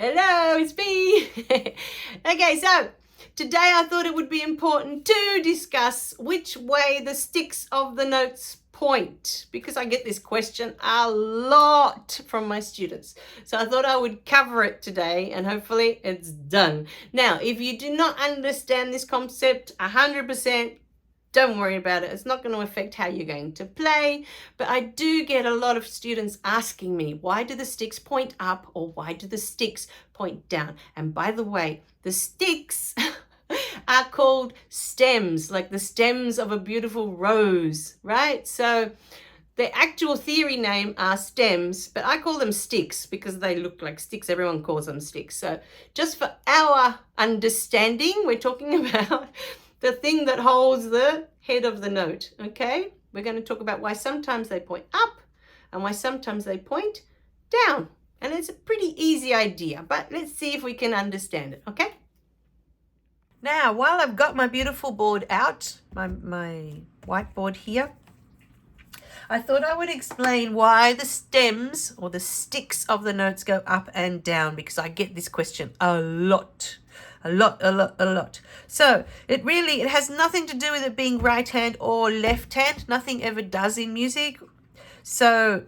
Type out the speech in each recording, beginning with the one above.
Hello, it's me. Okay, so today I thought it would be important to discuss which way the sticks of the notes point, because I get this question a lot from my students. So I thought I would cover it today and hopefully it's done. Now, if you do not understand this concept 100%, don't worry about it. It's not going to affect how you're going to play. But I do get a lot of students asking me, why do the sticks point up or why do the sticks point down? And by the way, the sticks are called stems, like the stems of a beautiful rose, right? So the actual theory name are stems, but I call them sticks because they look like sticks. Everyone calls them sticks. So just for our understanding, we're talking about the thing that holds the head of the note, okay? We're going to talk about why sometimes they point up and why sometimes they point down. And it's a pretty easy idea, but let's see if we can understand it, okay? Now, while I've got my beautiful board out, my whiteboard here, I thought I would explain why the stems or the sticks of the notes go up and down, because I get this question a lot. So it has nothing to do with it being right hand or left hand. Nothing ever does in music. So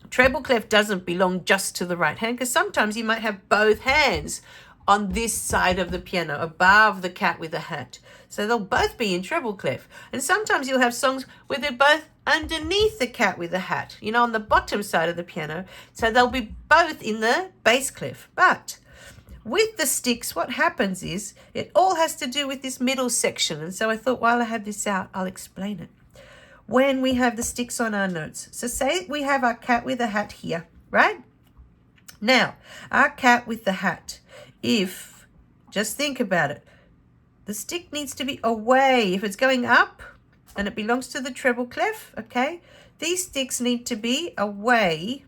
treble clef doesn't belong just to the right hand, because sometimes you might have both hands on this side of the piano above the cat with the hat. So they'll both be in treble clef. And sometimes you'll have songs where they're both underneath the cat with the hat, on the bottom side of the piano. So they'll be both in the bass clef. But with the sticks, what happens is it all has to do with this middle section. And so I thought while I have this out, I'll explain it. When we have the sticks on our notes. So say we have our cat with a hat here, right? Now, our cat with the hat, just think about it, the stick needs to be away. If it's going up and it belongs to the treble clef, okay, these sticks need to be away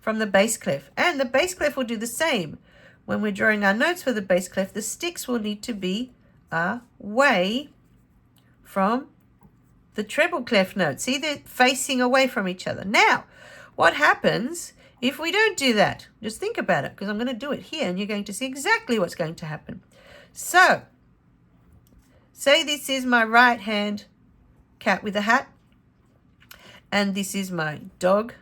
from the bass clef. And the bass clef will do the same. When we're drawing our notes for the bass clef, the sticks will need to be away from the treble clef note. See, they're facing away from each other. Now, what happens if we don't do that? Just think about it, because I'm going to do it here and you're going to see exactly what's going to happen. So, say this is my right hand cat with a hat, and this is my dog.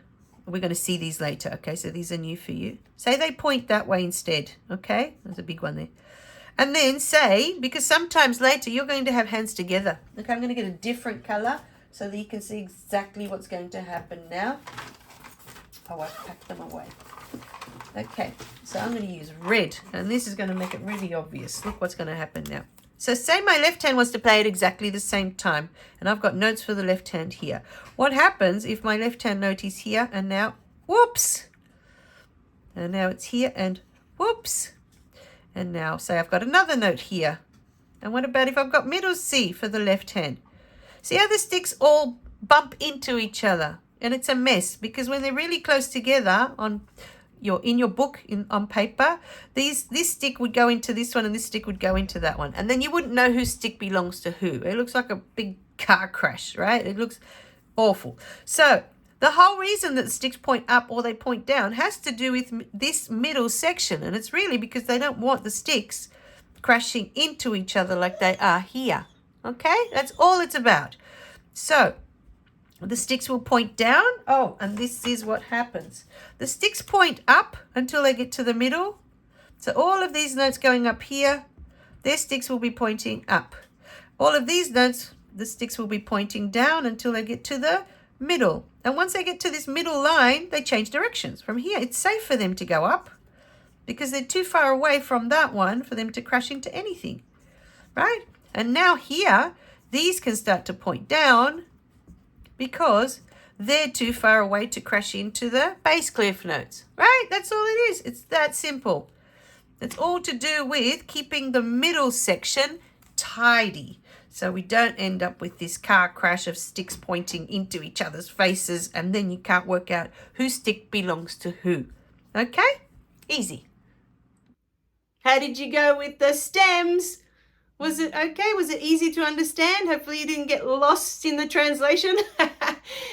We're going to see these later, okay? So these are new for you. Say they point that way instead, okay? There's a big one there. And then say, because sometimes later you're going to have hands together. Okay, I'm going to get a different color so that you can see exactly what's going to happen now. Oh, I've packed them away. Okay, so I'm going to use red, and this is going to make it really obvious. Look what's going to happen now. So say my left hand wants to play at exactly the same time, and I've got notes for the left hand here. What happens if my left hand note is here, and now, whoops, and now it's here, and whoops, and now say I've got another note here. And what about if I've got middle C for the left hand? See how the sticks all bump into each other, and it's a mess, because when they're really close together in your book on paper, this stick would go into this one and this stick would go into that one, and then you wouldn't know whose stick belongs to who. It looks like a big car crash, right? It looks awful. So the whole reason that the sticks point up or they point down has to do with this middle section, and it's really because they don't want the sticks crashing into each other like they are here. Okay, that's all it's about. So the sticks will point down. Oh, and this is what happens. The sticks point up until they get to the middle. So all of these notes going up here, their sticks will be pointing up. All of these notes, the sticks will be pointing down until they get to the middle. And once they get to this middle line, they change directions. From here, it's safe for them to go up because they're too far away from that one for them to crash into anything, right? And now here, these can start to point down because they're too far away to crash into the bass clef notes, right? That's all it is. It's that simple. It's all to do with keeping the middle section tidy, so we don't end up with this car crash of sticks pointing into each other's faces, and then you can't work out whose stick belongs to who. Okay? Easy. How did you go with the stems? Was it okay? Was it easy to understand? Hopefully you didn't get lost in the translation.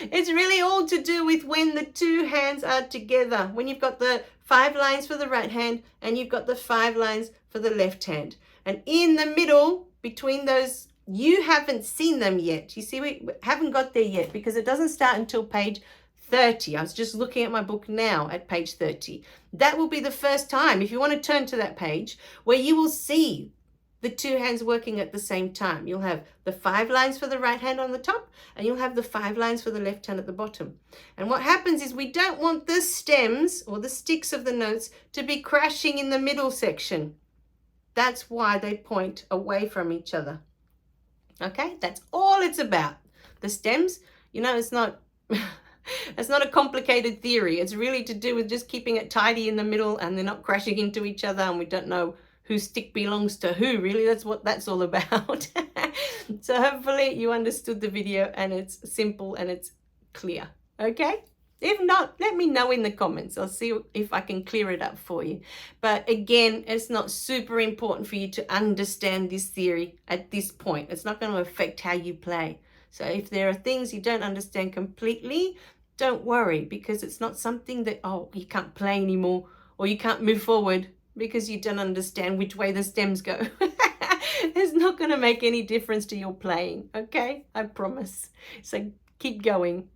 It's really all to do with when the two hands are together. When you've got the 5 lines for the right hand, and you've got the 5 lines for the left hand. And in the middle, between those, you haven't seen them yet. You see, we haven't got there yet because it doesn't start until page 30. I was just looking at my book now at page 30. That will be the first time, if you want to turn to that page, where you will see the 2 hands working at the same time. You'll have the 5 lines for the right hand on the top, and you'll have the 5 lines for the left hand at the bottom. And what happens is we don't want the stems or the sticks of the notes to be crashing in the middle section. That's why they point away from each other. Okay, that's all it's about. The stems, you know, it's not it's not a complicated theory. It's really to do with just keeping it tidy in the middle, and they're not crashing into each other, and we don't know whose stick belongs to who, really. That's what that's all about. So hopefully you understood the video and it's simple and it's clear. Okay? If not, let me know in the comments. I'll see if I can clear it up for you. But again, it's not super important for you to understand this theory at this point. It's not going to affect how you play. So if there are things you don't understand completely, don't worry, because it's not something that, oh, you can't play anymore or you can't move forward because you don't understand which way the stems go. It's not going to make any difference to your playing, okay? I promise. So keep going.